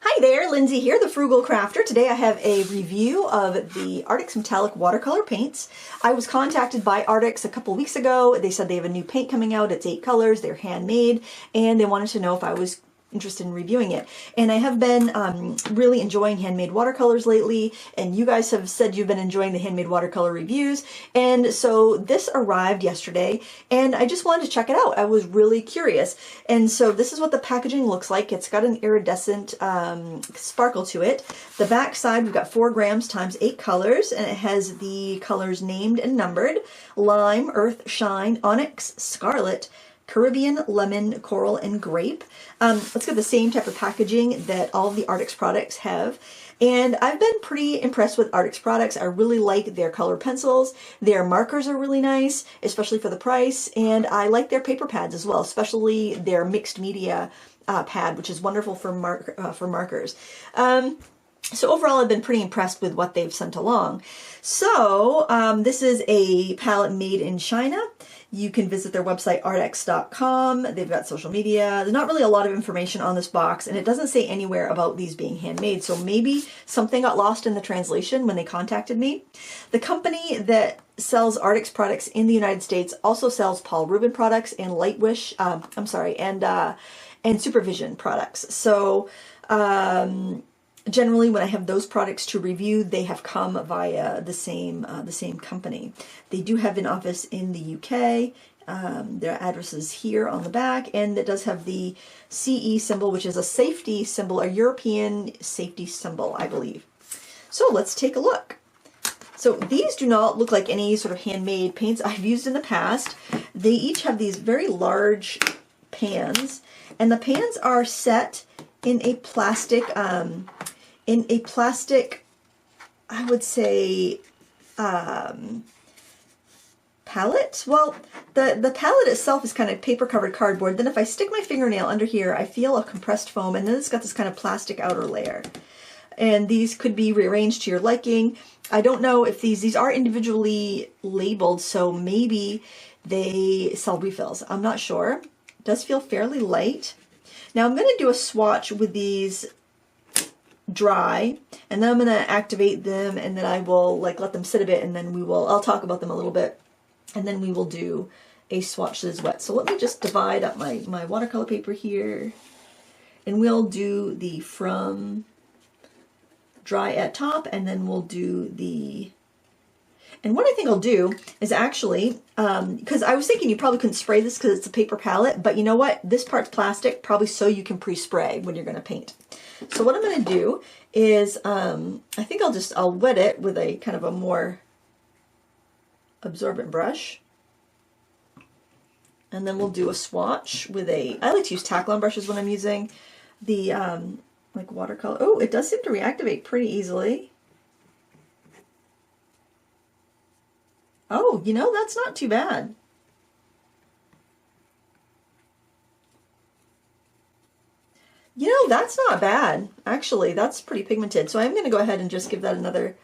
Hi there, Lindsay here, the Frugal Crafter. Today I have a review of the Arrtx metallic watercolor paints. I was contacted by Arrtx a couple weeks ago. They said they have a new paint coming out. It's 8 colors, they're handmade, and they wanted to know if I was interested in reviewing it. And I have been really enjoying handmade watercolors lately, and you guys have said you've been enjoying the handmade watercolor reviews, and so this arrived yesterday and I just wanted to check it out. I was really curious, and so this is what the packaging looks like. It's got an iridescent sparkle to it. The back side, we've got 4 grams times 8 colors, and it has the colors named and numbered: lime, earth, shine, onyx, scarlet, Caribbean, lemon, coral, and grape. Let's get the same type of packaging that all of the Arrtx products have. And I've been pretty impressed with Arrtx products. I really like their color pencils. Their markers are really nice, especially for the price. And I like their paper pads as well, especially their mixed media pad, which is wonderful for markers. So overall, I've been pretty impressed with what they've sent along. So this is a palette made in China. You can visit their website, arrtx.com. They've got social media. There's not really a lot of information on this box, and it doesn't say anywhere about these being handmade, so maybe something got lost in the translation when they contacted me. The company that sells Arrtx products in the United States also sells Paul Rubin products and and Supervision products. So generally, when I have those products to review, they have come via the same company. They do have an office in the UK. Their address is here on the back, and it does have the CE symbol, which is a safety symbol, a European safety symbol, I believe. So let's take a look. So these do not look like any sort of handmade paints I've used in the past. They each have these very large pans, and the pans are set in a plastic, I would say, palette. Well, the palette itself is kind of paper covered cardboard. Then if I stick my fingernail under here, I feel a compressed foam, and then it's got this kind of plastic outer layer. And these could be rearranged to your liking. I don't know if these are individually labeled, so maybe they sell refills. I'm not sure. It does feel fairly light. Now I'm going to do a swatch with these dry, and then I'm going to activate them, and then I will let them sit a bit, and then I'll talk about them a little bit, and then we will do a swatch that is wet. So let me just divide up my watercolor paper here, and we'll do the from dry at top, and then we'll do the, and what I think I'll do is actually, because I was thinking you probably couldn't spray this because it's a paper palette, but you know what? This part's plastic, probably so you can pre-spray when you're going to paint. So what I'm going to do is, I think I'll wet it with a kind of a more absorbent brush. And then we'll do a swatch with I like to use Taklon brushes when I'm using the, watercolor. Oh, it does seem to reactivate pretty easily. Oh, that's not too bad. That's not bad. Actually, that's pretty pigmented. So I'm going to go ahead and just give that another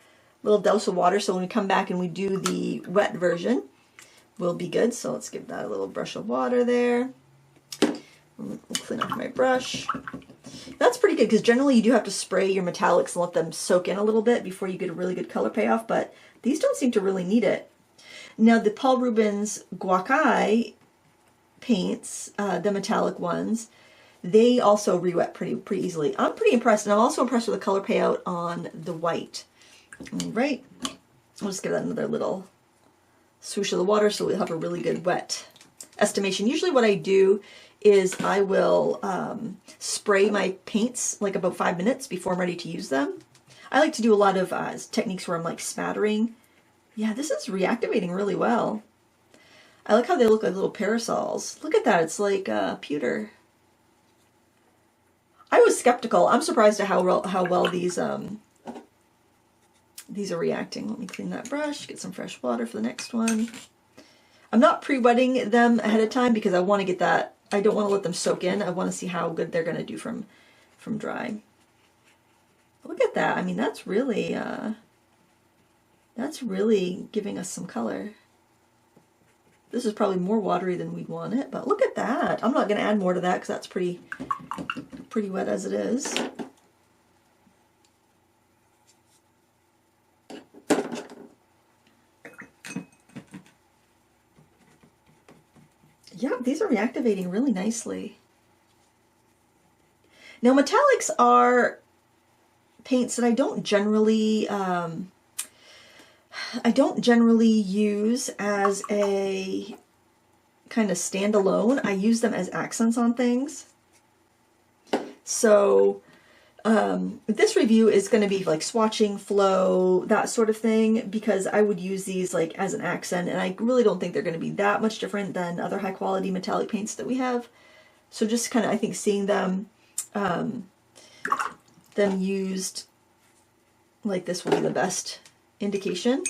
little douse of water, so when we come back and we do the wet version, we'll be good. So let's give that a little brush of water there. We'll clean off my brush. That's pretty good, because generally you do have to spray your metallics and let them soak in a little bit before you get a really good color payoff, but these don't seem to really need it. Now the Paul Rubens Guacai paints, the metallic ones, they also re-wet pretty easily. I'm pretty impressed, and I'm also impressed with the color payout on the white. All right, I'll just give that another little swoosh of the water so we'll have a really good wet estimation. Usually what I do is I will spray my paints about 5 minutes before I'm ready to use them. I like to do a lot of techniques where I'm spattering. Yeah, this is reactivating really well. I like how they look like little parasols. Look at that, it's like pewter. I was skeptical. I'm surprised at how well these are reacting. Let me clean that brush, get some fresh water for the next one. I'm not pre-wetting them ahead of time because I want to get that, I don't want to let them soak in. I want to see how good they're going to do from dry. Look at that. I mean, that's really giving us some color. This is probably more watery than we'd want it, but look at that. I'm not going to add more to that because that's pretty wet as it is. these are reactivating really nicely. Now metallics are paints that I don't generally use as a kind of standalone. I use them as accents on things. So this review is going to be like swatching, flow, that sort of thing, because I would use these like as an accent, and I really don't think they're going to be that much different than other high quality metallic paints that we have. So just kind of, I think, seeing them used like this will be the best indication,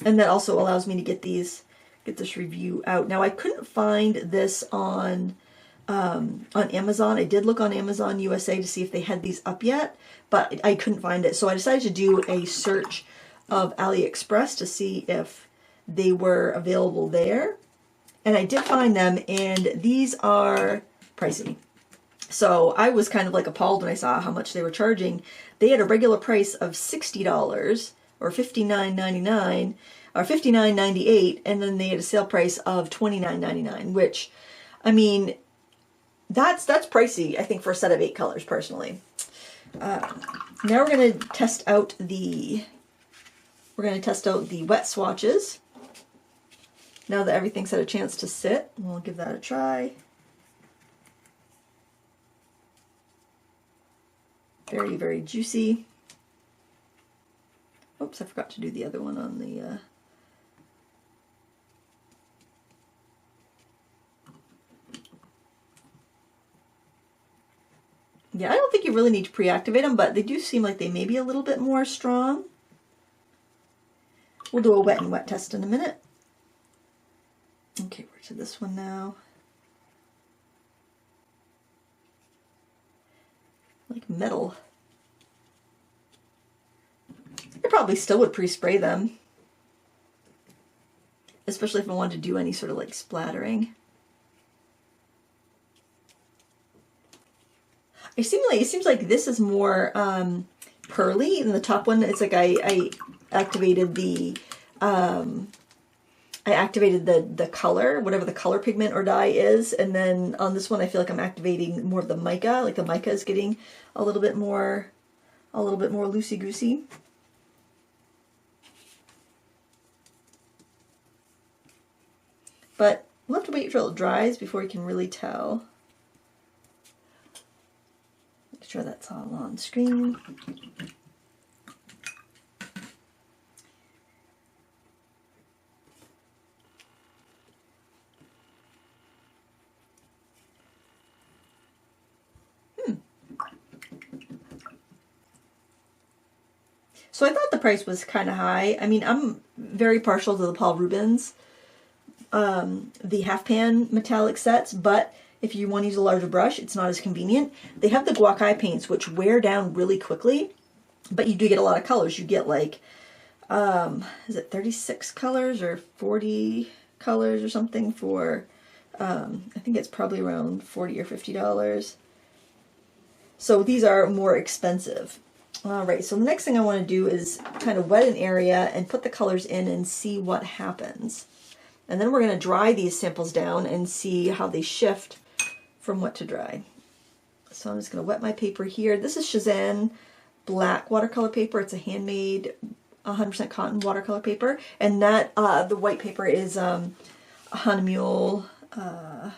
and that also allows me to get this review out. Now I couldn't find this on Amazon. I did look on Amazon USA to see if they had these up yet, but I couldn't find it. So I decided to do a search of AliExpress to see if they were available there. And I did find them, and these are pricey. So I was kind of like appalled when I saw how much they were charging. They had a regular price of $60 or $59.99 or $59.98, and then they had a sale price of $29.99, which, I mean, that's pricey, I think, for a set of 8 colors, personally. Now we're going to test out the wet swatches. Now that everything's had a chance to sit, we'll give that a try. Very, very juicy. Oops, I forgot to do the other one on the... Yeah, I don't think you really need to pre-activate them, but they do seem like they may be a little bit more strong. We'll do a wet and wet test in a minute. Okay, we're to this one now. Like metal. I probably still would pre-spray them, especially if I wanted to do any sort of like splattering. It seems like this is more pearly than the top one. It's like I activated the the color, whatever the color pigment or dye is, and then on this one I feel like I'm activating more of the mica. Like the mica is getting a little bit more loosey-goosey. But we'll have to wait till it dries before you can really tell. Make sure that's all on screen. So I thought the price was kind of high. I mean, I'm very partial to the Paul Rubens, the half pan metallic sets, but if you want to use a larger brush, it's not as convenient. They have the guac eye paints, which wear down really quickly, but you do get a lot of colors. You get like, is it 36 colors or 40 colors or something for, I think it's probably around $40 or $50. So these are more expensive. All right, so the next thing I want to do is kind of wet an area and put the colors in and see what happens. And then we're going to dry these samples down and see how they shift from wet to dry. So I'm just going to wet my paper here. This is Shazan black watercolor paper. It's a handmade 100% cotton watercolor paper. And that the white paper is Hahnemühle. Oh,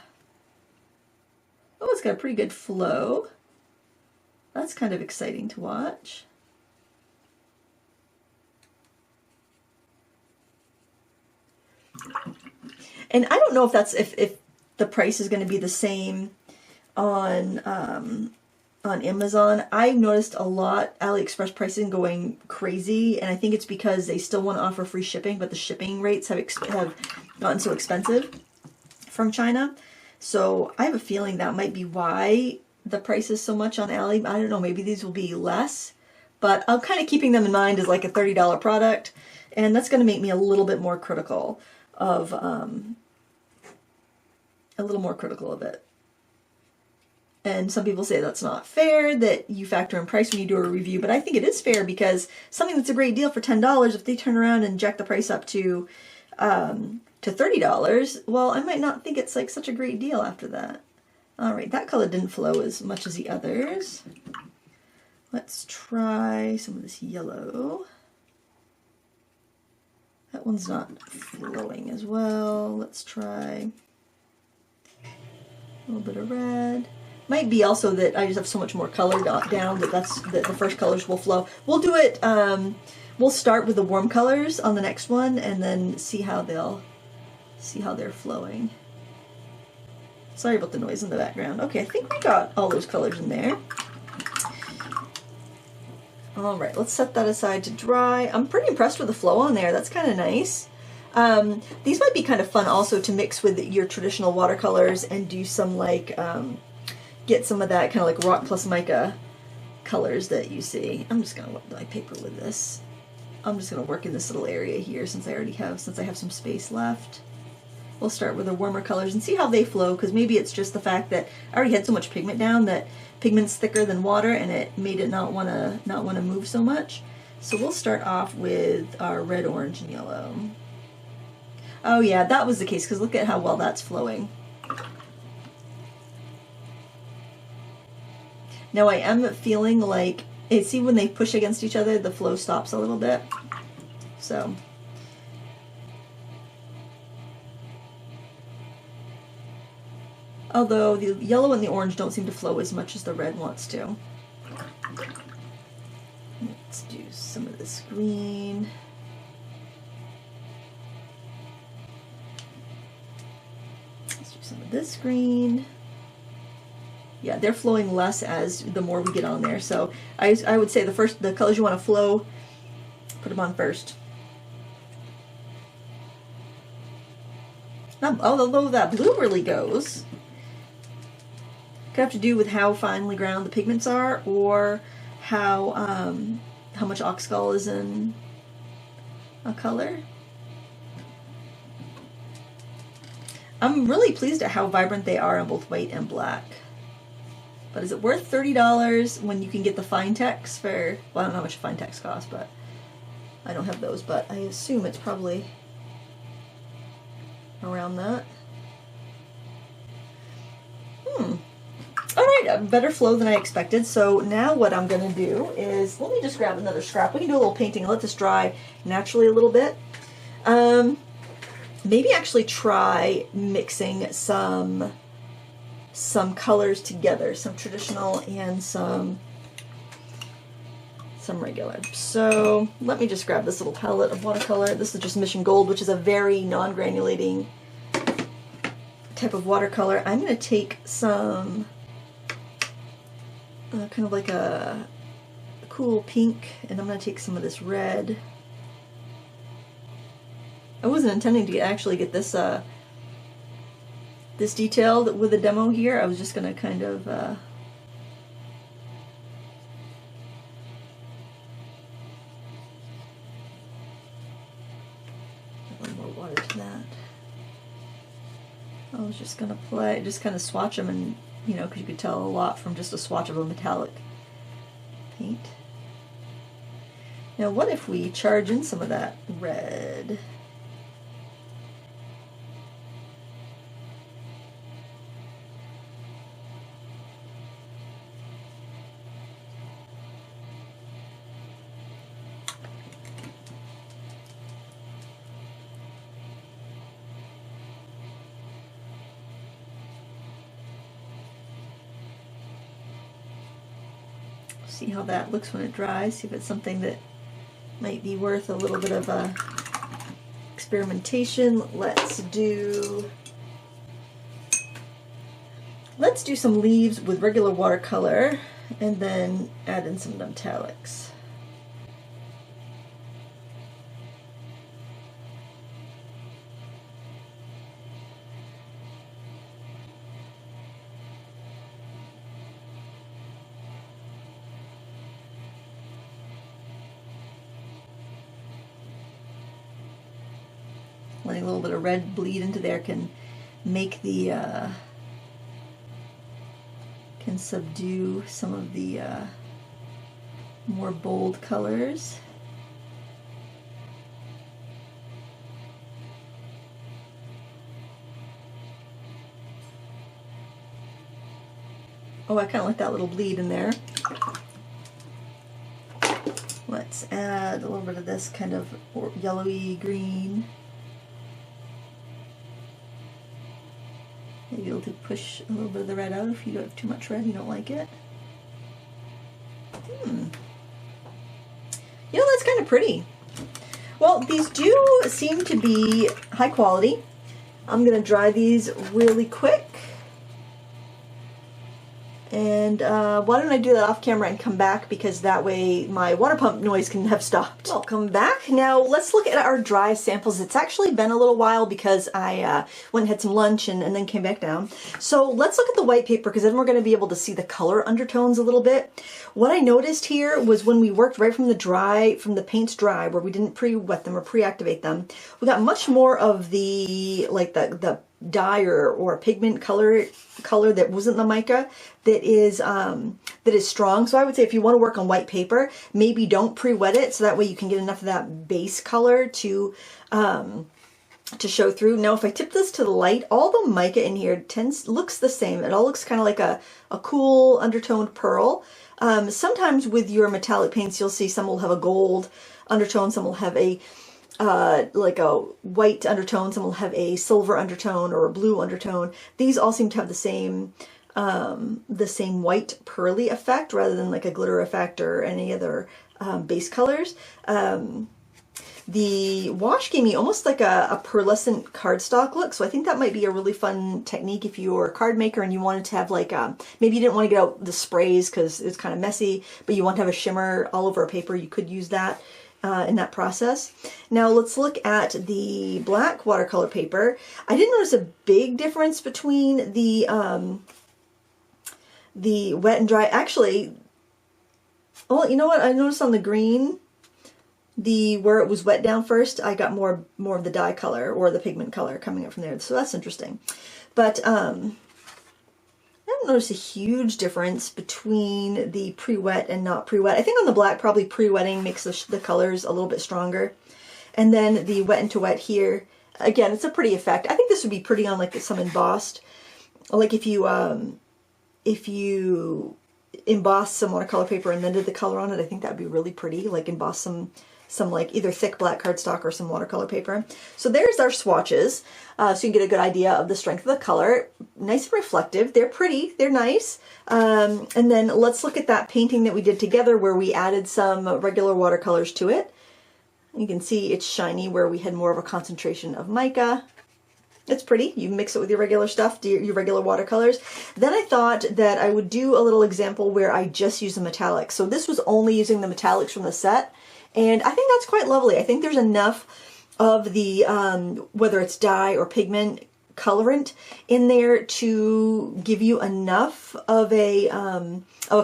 it's got a pretty good flow. That's kind of exciting to watch. And I don't know if that's if the price is going to be the same on Amazon. I've noticed a lot AliExpress pricing going crazy, and I think it's because they still want to offer free shipping, but the shipping rates have gotten so expensive from China. So I have a feeling that might be why the price is so much on Ali. I don't know, maybe these will be less, but I'm kind of keeping them in mind as like a $30 product, and that's going to make me a little bit more critical of it. And some people say that's not fair, that you factor in price when you do a review, but I think it is fair, because something that's a great deal for $10, if they turn around and jack the price up to $20 to $30, well, I might not think it's like such a great deal after that. All right, that color didn't flow as much as the others. Let's try some of this yellow. That one's not flowing as well. Let's try a little bit of red. Might be also that I just have so much more color down that the first colors will flow. We'll do it, we'll start with the warm colors on the next one and then see how they're flowing. Sorry about the noise in the background. Okay, I think we got all those colors in there. All right, let's set that aside to dry. I'm pretty impressed with the flow on there. That's kind of nice. These might be kind of fun also to mix with your traditional watercolors and do some like, get some of that kind of like rock plus mica colors that you see. I'm just gonna wet my paper with this. I'm just gonna work in this little area here since I have some space left. We'll start with the warmer colors and see how they flow, because maybe it's just the fact that I already had so much pigment down that pigment's thicker than water and it made it not wanna move so much. So we'll start off with our red, orange, and yellow. Oh yeah, that was the case, because look at how well that's flowing. Now I am feeling like, see when they push against each other, the flow stops a little bit. So, although the yellow and the orange don't seem to flow as much as the red wants to. Let's do some of this green. Let's do some of this green. Yeah, they're flowing less as the more we get on there. So I would say the colors you want to flow, put them on first. Now, although that blue really goes, could have to do with how finely ground the pigments are, or how much oxgall is in a color. I'm really pleased at how vibrant they are on both white and black. But is it worth $30 when you can get the fine text for, well, I don't know how much fine text costs, but I don't have those, but I assume it's probably around that. All right, a better flow than I expected. So now what I'm gonna do is, let me just grab another scrap. We can do a little painting and let this dry naturally a little bit. Maybe actually try mixing some colors together, some traditional and some regular. So let me just grab this little palette of watercolor. This is just Mission Gold, which is a very non-granulating type of watercolor. I'm going to take some kind of like a cool pink, and I'm going to take some of this red. I wasn't intending to actually get this this detailed with a demo here. I was just going to kind of add a little more water to that. I was just going to just kind of swatch them, and you know, because you could tell a lot from just a swatch of a metallic paint. Now what if we charge in some of that red? See how that looks when it dries, see if it's something that might be worth a little bit of experimentation. Let's do some leaves with regular watercolor and then add in some metallics. Letting a little bit of red bleed into there can make the can subdue some of the more bold colors. Oh, I kind of like that little bleed in there. Let's add a little bit of this kind of yellowy green. Maybe you'll push a little bit of the red out if you don't have too much red, you don't like it. You know, that's kind of pretty. Well, these do seem to be high quality. I'm going to dry these really quick. And why don't I do that off camera and come back, because that way my water pump noise can have stopped. Welcome back. Now let's look at our dry samples. It's actually been a little while because I went and had some lunch and then came back down. So let's look at the white paper, because then we're going to be able to see the color undertones a little bit. What I noticed here was when we worked right from the paints dry, where we didn't pre-wet them or pre-activate them, we got much more of the, like the dye or pigment color that wasn't the mica that is strong. So I would say if you want to work on white paper, maybe don't pre-wet it, so that way you can get enough of that base color to show through. Now if I tip this to the light, all the mica in here looks the same. It all looks kind of like a cool undertoned pearl. Sometimes with your metallic paints, you'll see some will have a gold undertone, some will have a like a white undertone, some will have a silver undertone or a blue undertone. These all seem to have the same white pearly effect rather than like a glitter effect or any other base colors. The wash gave me almost like a pearlescent cardstock look, so I think that might be a really fun technique if you're a card maker and you wanted to have like maybe you didn't want to get out the sprays because it's kind of messy, but you want to have a shimmer all over a paper. You could use that in that process. Now let's look at the black watercolor paper. I didn't notice a big difference between the wet and dry. Actually, well, you know what? I noticed on the green, where it was wet down first, I got more of the dye color or the pigment color coming up from there. So that's interesting. But I don't notice a huge difference between the pre-wet and not pre-wet. I think on the black, probably pre-wetting makes the colors a little bit stronger. And then the wet into wet here, again, it's a pretty effect. I think this would be pretty on like some embossed. Like if you embossed some watercolor paper and then did the color on it, I think that would be really pretty. Like emboss some like either thick black cardstock or some watercolor paper. So there's our swatches. So you can get a good idea of the strength of the color. Nice and reflective. They're pretty. They're nice. And then let's look at that painting that we did together where we added some regular watercolors to it. You can see it's shiny where we had more of a concentration of mica. It's pretty. You mix it with your regular stuff, your regular watercolors. Then I thought that I would do a little example where I just use the metallics. So this was only using the metallics from the set. And I think that's quite lovely. I think there's enough of the, whether it's dye or pigment colorant in there to give you enough of a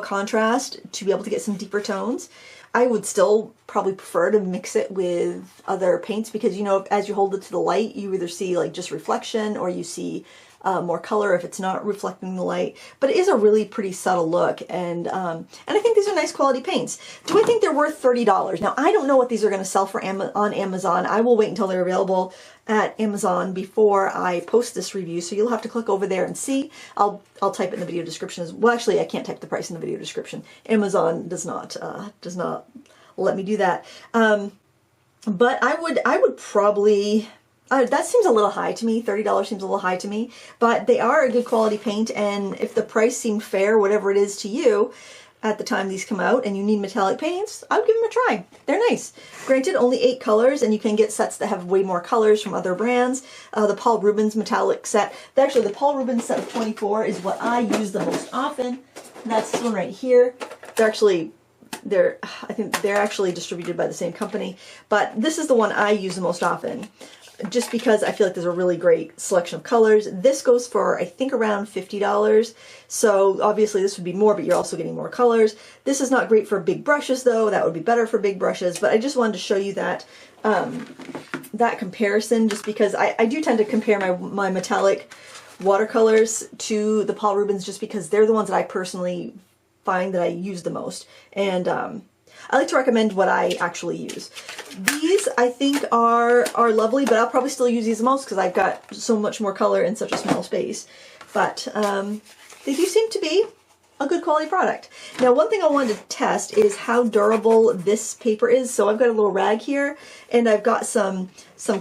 contrast to be able to get some deeper tones. I would still probably prefer to mix it with other paints because, you know, as you hold it to the light, you either see like just reflection or you see more color if it's not reflecting the light. But it is a really pretty subtle look, and I think these are nice quality paints. Do I think they're worth $30? Now, I don't know what these are going to sell for on Amazon. I will wait until they're available at Amazon before I post this review, so you'll have to click over there and see. I'll type it in the video description as well. Actually, I can't type the price in the video description. Amazon does not let me do that. But I would probably. That seems a little high to me. $30 seems a little high to me, but they are a good quality paint, and if the price seemed fair, whatever it is to you at the time these come out, and you need metallic paints, I would give them a try. They're nice. Granted, only 8 colors, and you can get sets that have way more colors from other brands. The Paul Rubens metallic set, actually the Paul Rubens set of 24 is what I use the most often. That's this one right here. I think they're actually distributed by the same company, but this is the one I use the most often, just because I feel like there's a really great selection of colors. This goes for, I think, around $50. So obviously this would be more, but you're also getting more colors. This is not great for big brushes though. That would be better for big brushes, but I just wanted to show you that that comparison, just because I do tend to compare my metallic watercolors to the Paul Rubens, just because they're the ones that I personally find that I use the most. And I like to recommend what I actually use. These I think are lovely, but I'll probably still use these the most because I've got so much more color in such a small space. But they do seem to be a good quality product. Now, one thing I wanted to test is how durable this paper is. So I've got a little rag here, and I've got some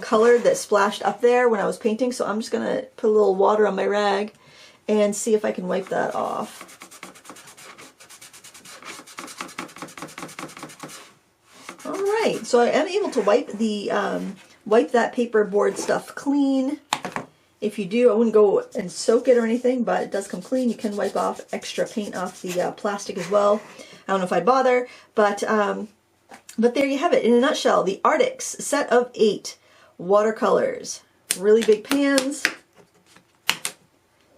color that splashed up there when I was painting. So I'm just gonna put a little water on my rag and see if I can wipe that off. All right, so I am able to wipe the wipe that paperboard stuff clean. If you do, I wouldn't go and soak it or anything, but it does come clean. You can wipe off extra paint off the plastic as well. I don't know if I'd bother, but there you have it in a nutshell. The Arrtx set of 8 watercolors. Really big pans.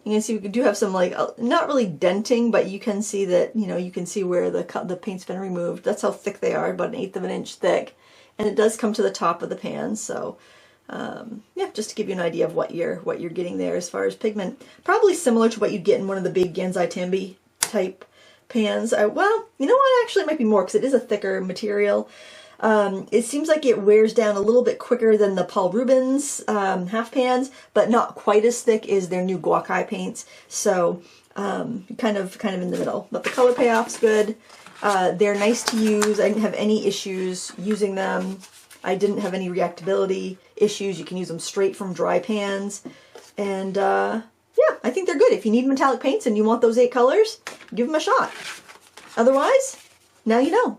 You can see we do have some, like, not really denting, but you can see that, you know, you can see where the paint's been removed. That's how thick they are, about 1/8 of an inch thick. And it does come to the top of the pan, so yeah, just to give you an idea of what you're getting there as far as pigment. Probably similar to what you'd get in one of the big Gansai Tambi type pans. Well, you know what, actually it might be more because it is a thicker material. It seems like it wears down a little bit quicker than the Paul Rubens half pans, but not quite as thick as their new Guakai paints. So kind of in the middle. But the color payoff's good. They're nice to use. I didn't have any issues using them. I didn't have any reactability issues. You can use them straight from dry pans. And yeah, I think they're good. If you need metallic paints and you want those 8 colors, give them a shot. Otherwise, now you know.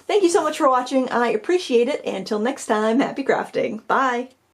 Thank you so much for watching. I appreciate it. And until next time, happy crafting. Bye.